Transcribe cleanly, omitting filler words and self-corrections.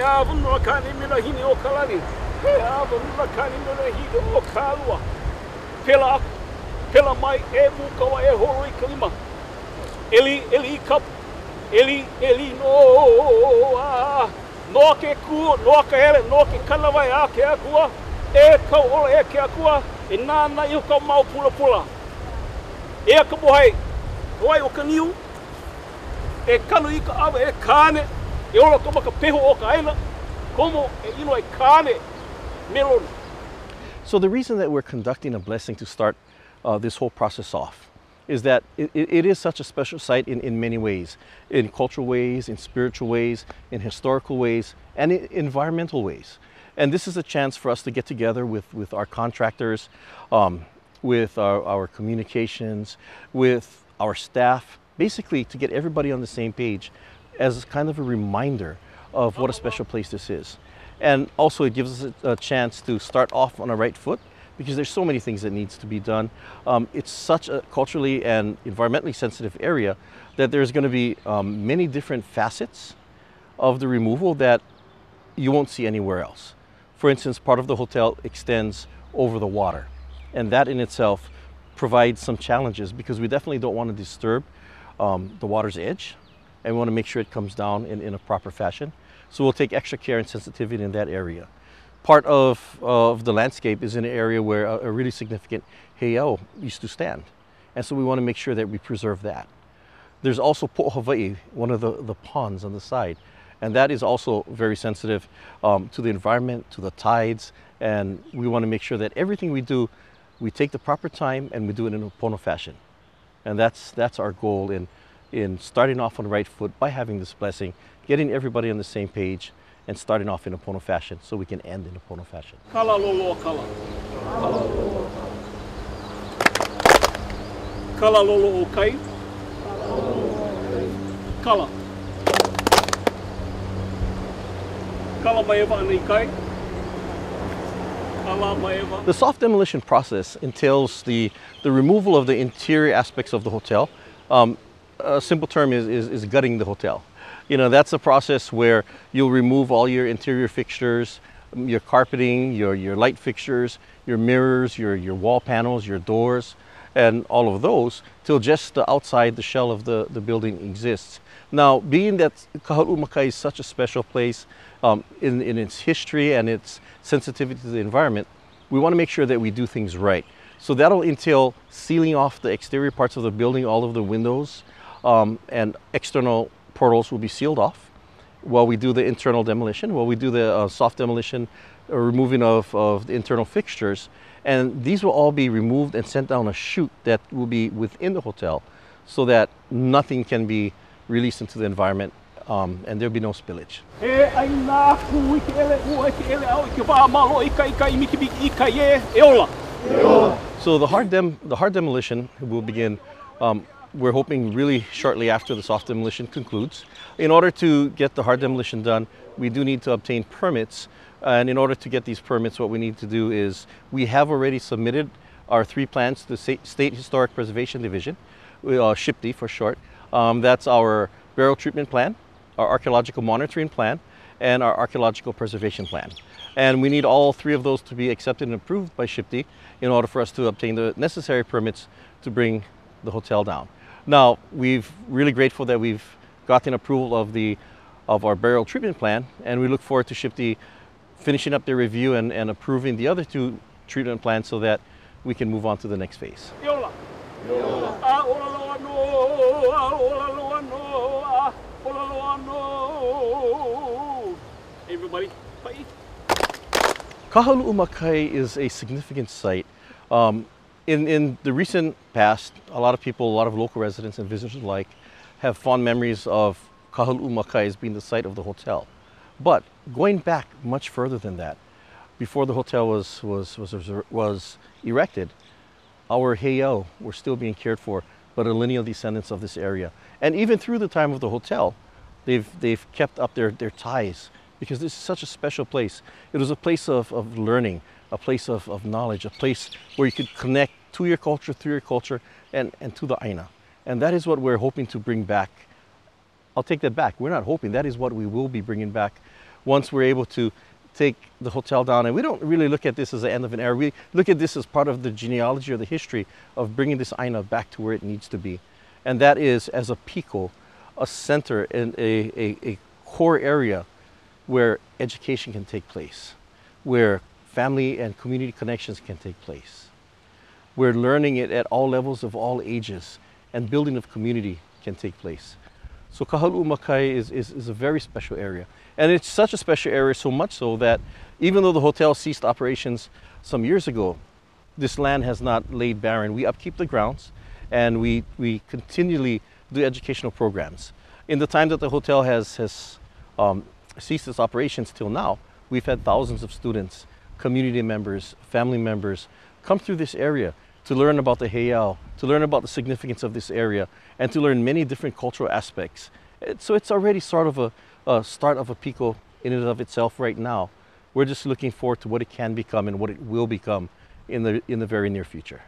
avunu kani mina hini o kalani. He avunu kani mina hini o kalua. Pela mai e mukawa e horo I kalima. Eli kap. Eli no ke ku no ke hele no ke kalawai a ke akua. E kau ola e ke akua. E nana I ka mau pula. E ka bohai. Oi o kaniu. E kanu I ka awa e kane. E ola kama ka peho o ka aina. Como e ino e kane. Melon. So the reason that we're conducting a blessing to start this whole process off is that it is such a special site in many ways, in cultural ways, in spiritual ways, in historical ways, and in environmental ways. And this is a chance for us to get together with our contractors, with our communications, with our staff, basically to get everybody on the same page as kind of a reminder of what a special place this is. And also it gives us a chance to start off on a right foot, because there's so many things that needs to be done. It's such a culturally and environmentally sensitive area that there's going to be many different facets of the removal that you won't see anywhere else. For instance, part of the hotel extends over the water, and that in itself provides some challenges because we definitely don't want to disturb the water's edge, and we want to make sure it comes down in a proper fashion. So we'll take extra care and sensitivity in that area. Part of the landscape is in an area where a really significant heiau used to stand. And so we want to make sure that we preserve that. There's also Po Hawaii, one of the ponds on the side. And that is also very sensitive to the environment, to the tides. And we want to make sure that everything we do, we take the proper time and we do it in a pono fashion. And that's our goal in starting off on the right foot by having this blessing, getting everybody on the same page, and starting off in a pono fashion so we can end in a pono fashion. Kala lolo kala. Kala lolo o kai. Kala. Kala maeva anei kai. Kala maeva. The soft demolition process entails the removal of the interior aspects of the hotel. A simple term is gutting the hotel. You know, that's a process where you'll remove all your interior fixtures, your carpeting, your light fixtures, your mirrors, your wall panels, your doors, and all of those till just the outside, the shell of the building exists. Now, being that Keauhou Makai is such a special place in its history and its sensitivity to the environment, we want to make sure that we do things right. So that'll entail sealing off the exterior parts of the building, all of the windows, and external portals will be sealed off while we do the internal demolition, while we do the soft demolition, removing of the internal fixtures. And these will all be removed and sent down a chute that will be within the hotel so that nothing can be released into the environment and there'll be no spillage. So the hard demolition will begin we're hoping really shortly after the soft demolition concludes. In order to get the hard demolition done, we do need to obtain permits. And in order to get these permits, what we need to do is we have already submitted our 3 plans to the State Historic Preservation Division, SHPD for short. That's our burial treatment plan, our archaeological monitoring plan, and our archaeological preservation plan. And we need all 3 of those to be accepted and approved by SHPD in order for us to obtain the necessary permits to bring the hotel down. Now, we're really grateful that we've gotten approval of our burial treatment plan, and we look forward to SHPD finishing up their review and approving the other 2 treatment plans so that we can move on to the next phase. Everybody, bye. Keauhou Makai is a significant site. In the recent past, a lot of people, a lot of local residents and visitors alike have fond memories of Keauhou Makai as being the site of the hotel. But going back much further than that, before the hotel was erected, our heiau were still being cared for by the lineal descendants of this area. And even through the time of the hotel, they've kept up their ties because this is such a special place. It was a place of learning, a place of knowledge, a place where you could connect to your culture, through your culture, and to the Aina. And that is what we're hoping to bring back. I'll take that back. We're not hoping. That is what we will be bringing back once we're able to take the hotel down. And we don't really look at this as the end of an era. We look at this as part of the genealogy or the history of bringing this aina back to where it needs to be. And that is, as a piko, a center and a core area where education can take place, where family and community connections can take place, where learning it at all levels of all ages and building of community can take place. So Keauhou Makai is a very special area. And it's such a special area, so much so that even though the hotel ceased operations some years ago, this land has not laid barren. We upkeep the grounds and we continually do educational programs. In the time that the hotel has ceased its operations till now, we've had thousands of students, community members, family members come through this area to learn about the heiau, to learn about the significance of this area, and to learn many different cultural aspects. So it's already sort of a start of a piko in and of itself right now. We're just looking forward to what it can become and what it will become in the very near future.